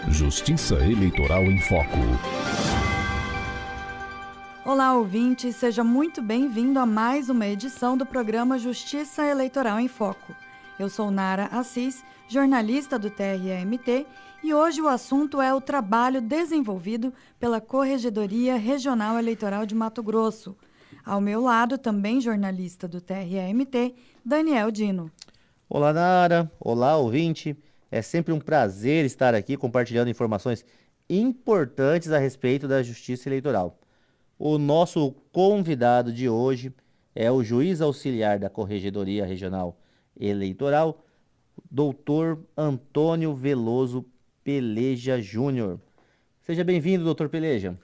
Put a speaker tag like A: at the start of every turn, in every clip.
A: Justiça Eleitoral em Foco.
B: Olá, ouvinte, seja muito bem-vindo a mais uma edição do programa Justiça Eleitoral em Foco. Eu sou Nara Assis, jornalista do TRE-MT, e hoje o assunto é o trabalho desenvolvido pela Corregedoria Regional Eleitoral de Mato Grosso. Ao meu lado, também jornalista do TRE-MT, Daniel Dino.
C: Olá, Nara. Olá, ouvinte. É sempre um prazer estar aqui compartilhando informações importantes a respeito da Justiça Eleitoral. O nosso convidado de hoje é o juiz auxiliar da Corregedoria Regional Eleitoral, Dr. Antônio Veloso Peleja Júnior. Seja bem-vindo, Dr. Peleja.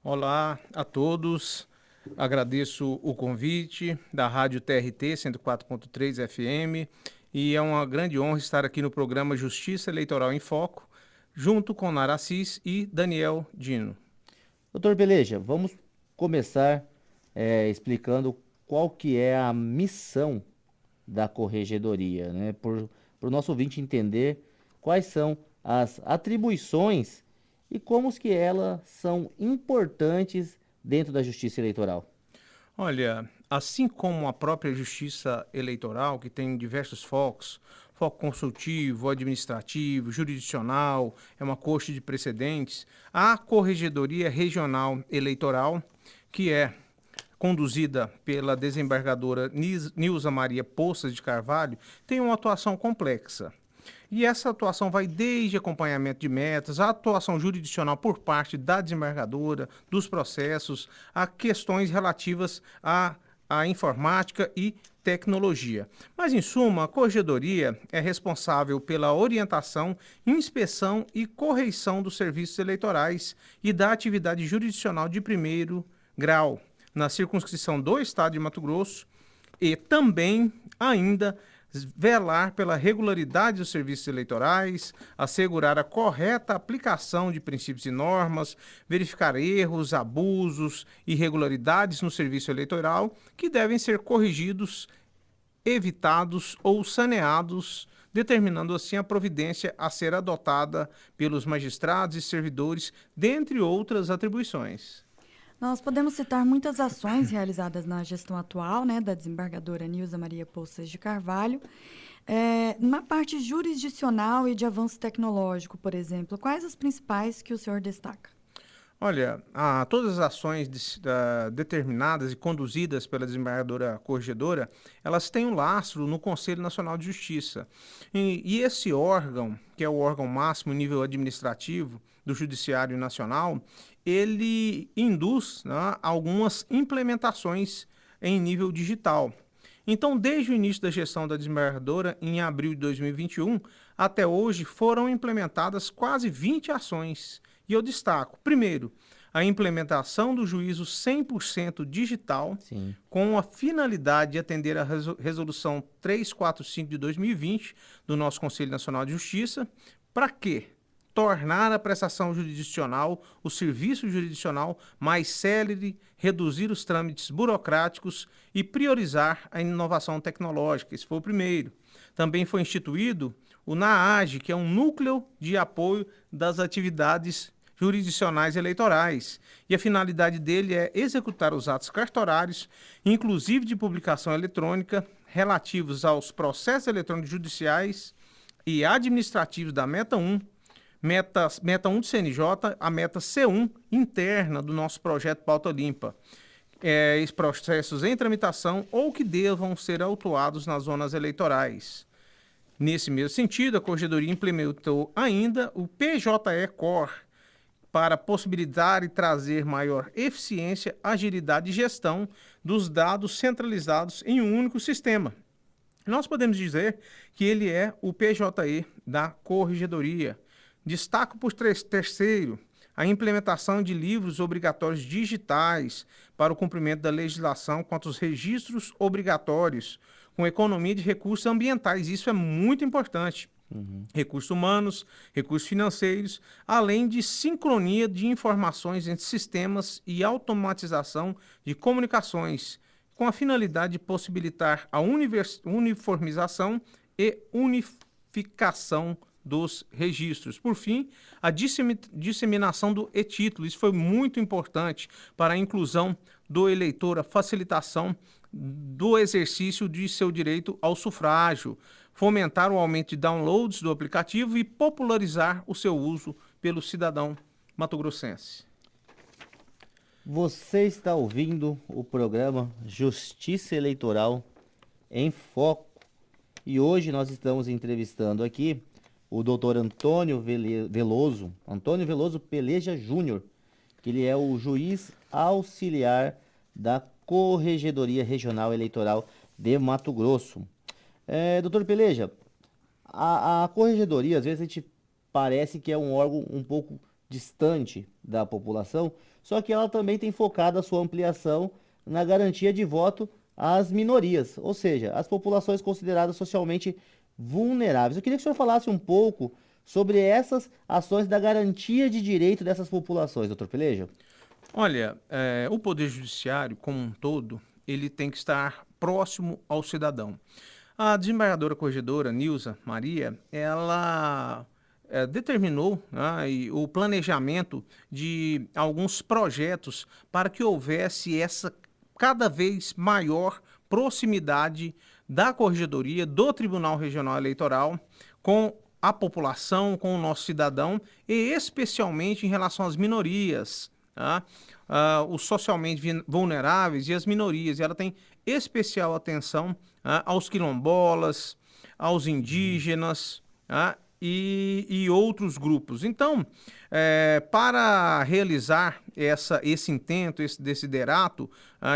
D: Olá a todos. Agradeço o convite da Rádio TRT 104.3 FM e é uma grande honra estar aqui no programa Justiça Eleitoral em Foco, junto com Nara Assis e Daniel Dino.
C: Dr. Peleja, vamos começar explicando qual que é a missão da Corregedoria, né? Para o nosso ouvinte entender quais são as atribuições e como que elas são importantes dentro da Justiça Eleitoral.
D: Olha, assim como a própria Justiça Eleitoral, que tem diversos focos, foco consultivo, administrativo, jurisdicional, é uma corte de precedentes, a Corregedoria Regional Eleitoral, que é conduzida pela desembargadora Nilza Maria Poças de Carvalho, tem uma atuação complexa. E essa atuação vai desde acompanhamento de metas, a atuação jurisdicional por parte da desembargadora, dos processos, a questões relativas à informática e tecnologia. Mas, em suma, a Corregedoria é responsável pela orientação, inspeção e correição dos serviços eleitorais e da atividade jurisdicional de primeiro grau, na circunscrição do Estado de Mato Grosso, e também ainda velar pela regularidade dos serviços eleitorais, assegurar a correta aplicação de princípios e normas, verificar erros, abusos, irregularidades no serviço eleitoral que devem ser corrigidos, evitados ou saneados, determinando assim a providência a ser adotada pelos magistrados e servidores, dentre outras atribuições.
B: Nós podemos citar muitas ações realizadas na gestão atual, da desembargadora Nilza Maria Poças de Carvalho. Na parte jurisdicional e de avanço tecnológico, por exemplo, quais as principais que o senhor destaca?
D: Olha, todas as ações determinadas e conduzidas pela desembargadora corregedora, elas têm um lastro no Conselho Nacional de Justiça. E esse órgão, que é o órgão máximo nível administrativo do Judiciário Nacional, ele induz, algumas implementações em nível digital. Então, desde o início da gestão da desembargadora, em abril de 2021, até hoje foram implementadas quase 20 ações. E eu destaco, primeiro, a implementação do juízo 100% digital,
C: Sim,
D: com a finalidade de atender a resolução 345 de 2020 do nosso Conselho Nacional de Justiça. Para quê? Tornar a prestação jurisdicional, o serviço jurisdicional mais célere, reduzir os trâmites burocráticos e priorizar a inovação tecnológica. Esse foi o primeiro. Também foi instituído o NAAGE, que é um núcleo de apoio das atividades jurisdicionais eleitorais. E a finalidade dele é executar os atos cartorários, inclusive de publicação eletrônica, relativos aos processos eletrônicos judiciais e administrativos da Meta 1, Meta 1 do CNJ, a Meta C1 interna do nosso projeto Pauta Limpa. Processos em tramitação ou que devam ser autuados nas zonas eleitorais. Nesse mesmo sentido, a Corregedoria implementou ainda o PJE-COR para possibilitar e trazer maior eficiência, agilidade e gestão dos dados centralizados em um único sistema. Nós podemos dizer que ele é o PJE da Corregedoria. Destaco por terceiro a implementação de livros obrigatórios digitais para o cumprimento da legislação quanto aos registros obrigatórios, com economia de recursos ambientais. Isso é muito importante. Recursos humanos, recursos financeiros, além de sincronia de informações entre sistemas e automatização de comunicações, com a finalidade de possibilitar a uniformização e unificação dos registros. Por fim, a disseminação do e-título. Isso foi muito importante para a inclusão do eleitor, a facilitação do exercício de seu direito ao sufrágio, fomentar o aumento de downloads do aplicativo e popularizar o seu uso pelo cidadão mato-grossense.
C: Você está ouvindo o programa Justiça Eleitoral em Foco e hoje nós estamos entrevistando aqui o doutor Antônio Veloso Peleja Júnior, que ele é o juiz auxiliar da Corregedoria Regional Eleitoral de Mato Grosso. Doutor Peleja, a Corregedoria, às vezes a gente parece que é um órgão um pouco distante da população, só que ela também tem focado a sua ampliação na garantia de voto às minorias, ou seja, às populações consideradas socialmente vulneráveis. Eu queria que o senhor falasse um pouco sobre essas ações da garantia de direito dessas populações, doutor Peleja.
D: Olha, o Poder Judiciário, como um todo, ele tem que estar próximo ao cidadão. A desembargadora corregedora Nilza Maria, ela determinou, né, o planejamento de alguns projetos para que houvesse essa cada vez maior proximidade da Corregedoria, do Tribunal Regional Eleitoral, com a população, com o nosso cidadão, e especialmente em relação às minorias, tá? Os socialmente vulneráveis e as minorias. E ela tem especial atenção aos quilombolas, aos indígenas, e outros grupos. Então, para realizar esse intento, esse desiderato,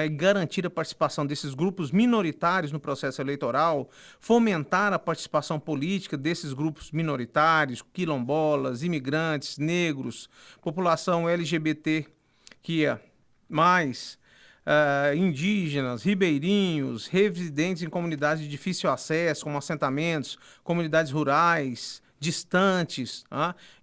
D: e garantir a participação desses grupos minoritários no processo eleitoral, fomentar a participação política desses grupos minoritários, quilombolas, imigrantes, negros, população LGBT, indígenas, ribeirinhos, residentes em comunidades de difícil acesso, como assentamentos, comunidades rurais, distantes.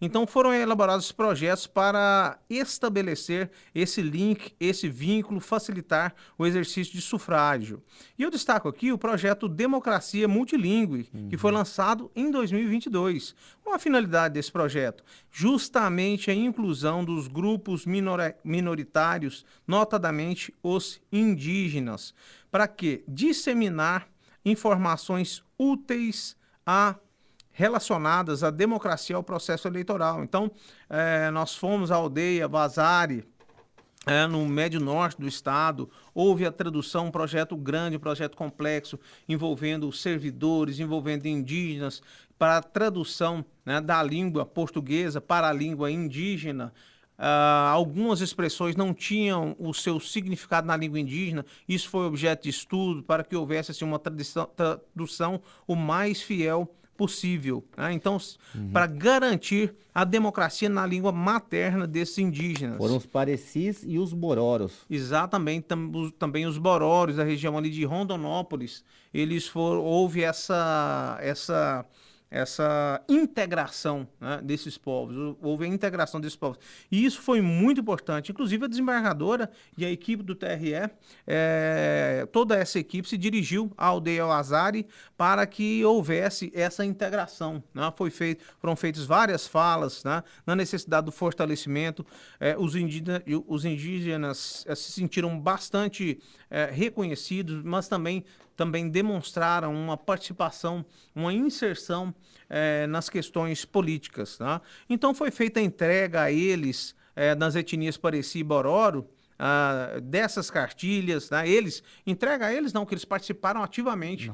D: Então foram elaborados projetos para estabelecer esse link, esse vínculo, facilitar o exercício de sufrágio. E eu destaco aqui o projeto Democracia Multilingüe, que foi lançado em 2022. Qual a finalidade desse projeto? Justamente a inclusão dos grupos minoritários, notadamente os indígenas. Para quê? Disseminar informações úteis relacionadas à democracia, ao processo eleitoral. Então, nós fomos à aldeia Vazari, no médio norte do estado, houve a tradução, um projeto grande, um projeto complexo, envolvendo servidores, envolvendo indígenas, para a tradução, né, da língua portuguesa para a língua indígena. Algumas expressões não tinham o seu significado na língua indígena, isso foi objeto de estudo para que houvesse assim, uma tradução o mais fiel possível, né? Então, para garantir a democracia na língua materna desses indígenas.
C: Foram os Parecis e os Bororos.
D: Exatamente, também os Bororos, da região ali de Rondonópolis, houve essa integração, né, desses povos, houve a integração desses povos. E isso foi muito importante. Inclusive, a desembargadora e a equipe do TRE, toda essa equipe se dirigiu à aldeia Vazari para que houvesse essa integração, né? Foram feitas várias falas, né, na necessidade do fortalecimento. Os indígenas se sentiram bastante reconhecidos, mas também demonstraram uma participação, uma inserção nas questões políticas, tá? Então foi feita a entrega a eles, nas etnias Pareci e Bororo, dessas cartilhas, tá? Entrega a eles não, que eles participaram ativamente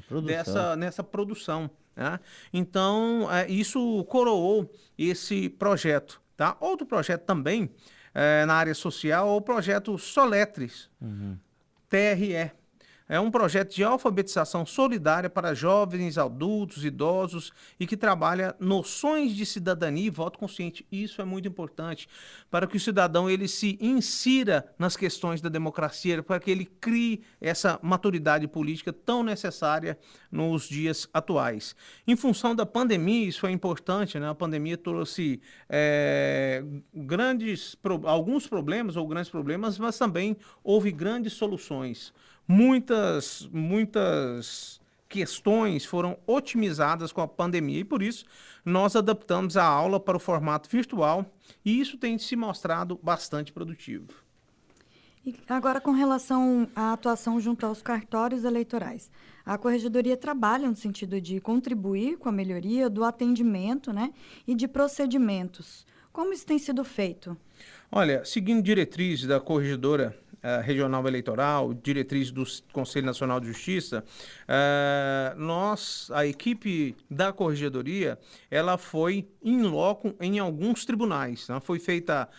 D: nessa produção, né? Então isso coroou esse projeto, tá? Outro projeto também na área social é o projeto Soletres, TRE. É um projeto de alfabetização solidária para jovens, adultos, idosos e que trabalha noções de cidadania e voto consciente. Isso é muito importante para que o cidadão ele se insira nas questões da democracia, para que ele crie essa maturidade política tão necessária nos dias atuais. Em função da pandemia, isso é importante, né? A pandemia trouxe alguns problemas ou grandes problemas, mas também houve grandes soluções. Muitas questões foram otimizadas com a pandemia e por isso nós adaptamos a aula para o formato virtual e isso tem se mostrado bastante produtivo.
B: E agora, com relação à atuação junto aos cartórios eleitorais, a Corregedoria trabalha no sentido de contribuir com a melhoria do atendimento, né, e de procedimentos. Como isso tem sido feito?
D: Olha, seguindo diretrizes da Corregedora Regional Eleitoral, diretriz do Conselho Nacional de Justiça, a equipe da Corregedoria, ela foi in loco em alguns tribunais, né? Foi feita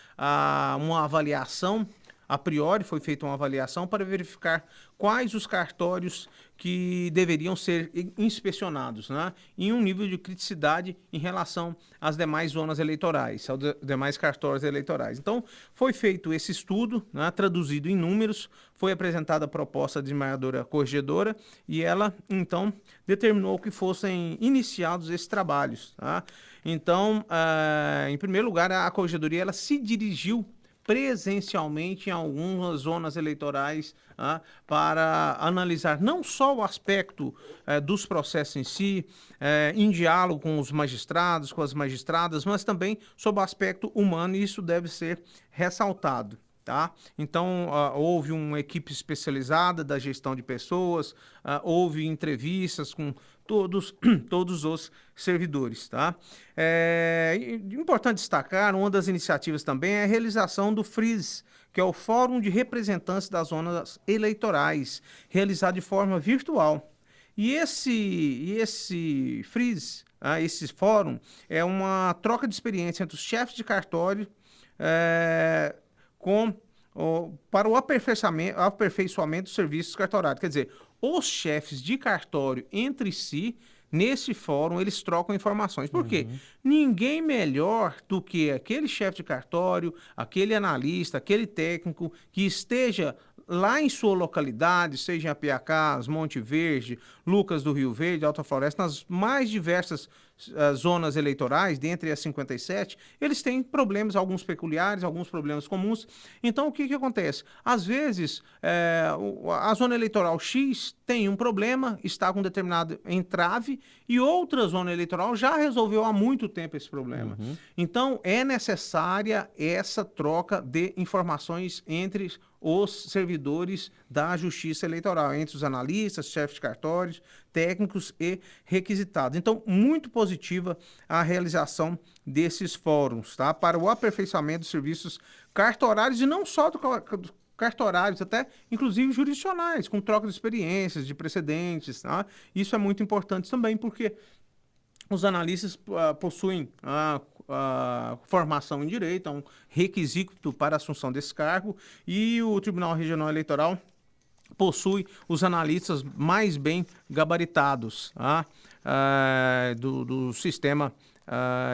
D: uma avaliação. A priori foi feita uma avaliação para verificar quais os cartórios que deveriam ser inspecionados, né, em um nível de criticidade em relação às demais zonas eleitorais, aos demais cartórios eleitorais. Então, foi feito esse estudo, né, traduzido em números, foi apresentada a proposta à desembargadora corregedora e ela, então, determinou que fossem iniciados esses trabalhos. Tá? Então, em primeiro lugar, a corregedoria ela se dirigiu presencialmente em algumas zonas eleitorais para analisar não só o aspecto dos processos em si, em diálogo com os magistrados, com as magistradas, mas também sobre o aspecto humano e isso deve ser ressaltado. Tá? Então, houve uma equipe especializada da gestão de pessoas, houve entrevistas com todos os servidores. Tá? Importante destacar, uma das iniciativas também é a realização do FRIS, que é o Fórum de Representantes das Zonas Eleitorais, realizado de forma virtual. E esse FRIS, esse fórum, é uma troca de experiência entre os chefes de cartório para o aperfeiçoamento dos serviços cartorários. Quer dizer, os chefes de cartório entre si, nesse fórum, eles trocam informações. Por quê? Ninguém melhor do que aquele chefe de cartório, aquele analista, aquele técnico que esteja lá em sua localidade, seja em Apiacás, Monte Verde, Lucas do Rio Verde, Alta Floresta, nas mais diversas zonas eleitorais, dentre as 57, eles têm problemas, alguns peculiares, alguns problemas comuns. Então, o que acontece? Às vezes, a zona eleitoral X tem um problema, está com determinado entrave, e outra zona eleitoral já resolveu há muito tempo esse problema. Então, é necessária essa troca de informações entre os servidores da Justiça Eleitoral, entre os analistas, chefes de cartórios, técnicos e requisitados. Então, muito positiva a realização desses fóruns, tá? Para o aperfeiçoamento dos serviços cartorários e não só do cartorários, até inclusive jurisdicionais, com troca de experiências, de precedentes, tá? Isso é muito importante também, porque os analistas possuem formação em direito, é um requisito para a assunção desse cargo, e o Tribunal Regional Eleitoral possui os analistas mais bem gabaritados do sistema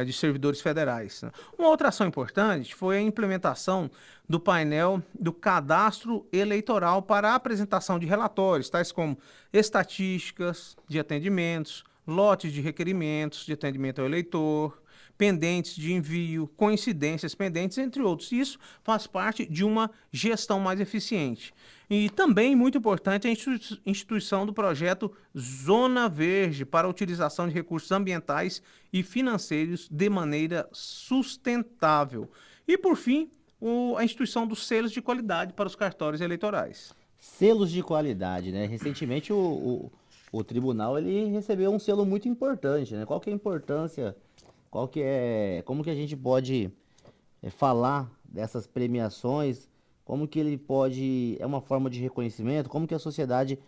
D: de servidores federais. Uma outra ação importante foi a implementação do painel do cadastro eleitoral para a apresentação de relatórios, tais como estatísticas de atendimentos, lotes de requerimentos de atendimento ao eleitor, pendentes de envio, coincidências pendentes, entre outros. Isso faz parte de uma gestão mais eficiente. E também, muito importante, a instituição do projeto Zona Verde para a utilização de recursos ambientais e financeiros de maneira sustentável. E, por fim, a instituição dos selos de qualidade para os cartórios eleitorais.
C: Selos de qualidade, né? Recentemente o tribunal ele recebeu um selo muito importante, né? Qual que é a importância? Como que a gente pode falar dessas premiações? Como que ele pode, é uma forma de reconhecimento? Como que a sociedade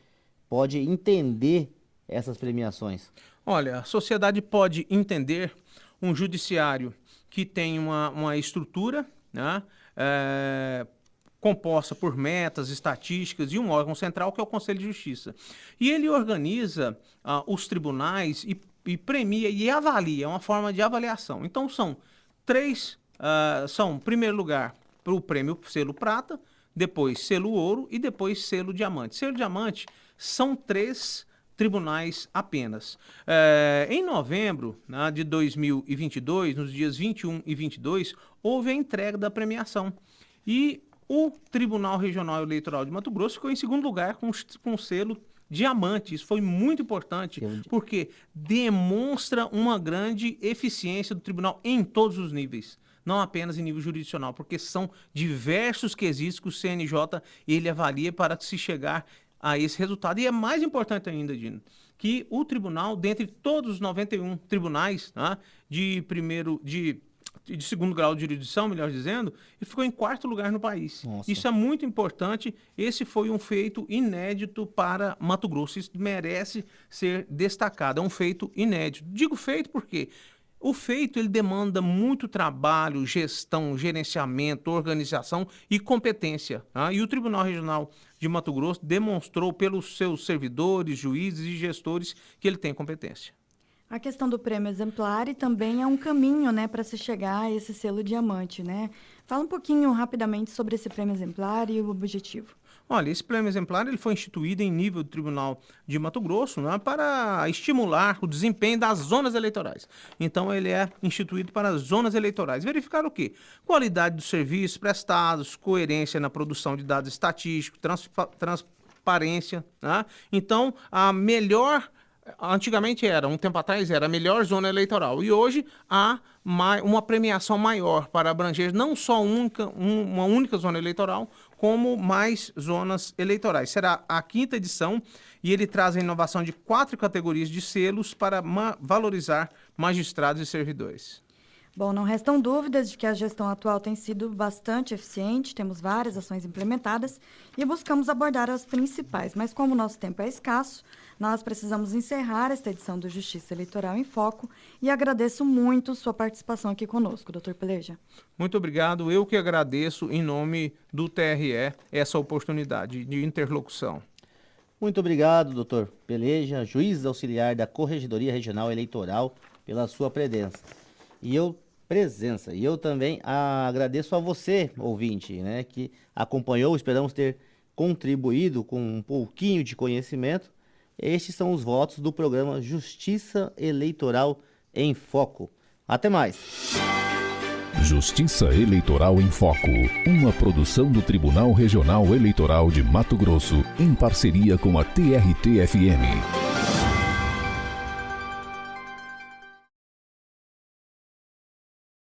C: pode entender essas premiações?
D: Olha, a sociedade pode entender um judiciário que tem uma estrutura, né, composta por metas, estatísticas e um órgão central que é o Conselho de Justiça. E ele organiza os tribunais e premia e avalia, é uma forma de avaliação. Então são em primeiro lugar, para o prêmio selo prata, depois selo ouro e depois selo diamante. Selo diamante são 3 tribunais apenas. Em novembro, né, de 2022, nos dias 21 e 22, houve a entrega da premiação. E o Tribunal Regional Eleitoral de Mato Grosso ficou em segundo lugar com o selo diamante. Isso foi muito importante, porque demonstra uma grande eficiência do tribunal em todos os níveis, não apenas em nível jurisdicional, porque são diversos quesitos que o CNJ ele avalia para se chegar a esse resultado. E é mais importante ainda, Dino, que o tribunal, dentre todos os 91 tribunais, tá, de segundo grau de jurisdição, melhor dizendo, ele ficou em 4º lugar no país.
C: Nossa.
D: Isso é muito importante. Esse foi um feito inédito para Mato Grosso. Isso merece ser destacado. É um feito inédito. Digo feito porque o feito ele demanda muito trabalho, gestão, gerenciamento, organização e competência. Tá? E o Tribunal Regional de Mato Grosso demonstrou pelos seus servidores, juízes e gestores que ele tem competência.
B: A questão do prêmio exemplar também é um caminho, né, para se chegar a esse selo diamante, né? Fala um pouquinho rapidamente sobre esse prêmio exemplar e o objetivo.
D: Olha, esse prêmio exemplar ele foi instituído em nível do Tribunal de Mato Grosso, né, para estimular o desempenho das zonas eleitorais. Então, ele é instituído para as zonas eleitorais. Verificar o quê? Qualidade dos serviços prestados, coerência na produção de dados estatísticos, transparência. Né? Então, antigamente um tempo atrás era a melhor zona eleitoral e hoje há uma premiação maior para abranger não só uma única zona eleitoral, como mais zonas eleitorais. Será a 5ª edição e ele traz a inovação de 4 categorias de selos para valorizar magistrados e servidores.
B: Bom, não restam dúvidas de que a gestão atual tem sido bastante eficiente, temos várias ações implementadas e buscamos abordar as principais, mas como o nosso tempo é escasso, nós precisamos encerrar esta edição do Justiça Eleitoral em Foco e agradeço muito sua participação aqui conosco, Dr. Peleja.
D: Muito obrigado, eu que agradeço em nome do TRE essa oportunidade de interlocução.
C: Muito obrigado, doutor Peleja, juiz auxiliar da Corregedoria Regional Eleitoral, pela sua presença. E eu também agradeço a você, ouvinte, né, que acompanhou, esperamos ter contribuído com um pouquinho de conhecimento. Estes são os votos do programa Justiça Eleitoral em Foco. Até mais!
A: Justiça Eleitoral em Foco, uma produção do Tribunal Regional Eleitoral de Mato Grosso, em parceria com a TRT-FM.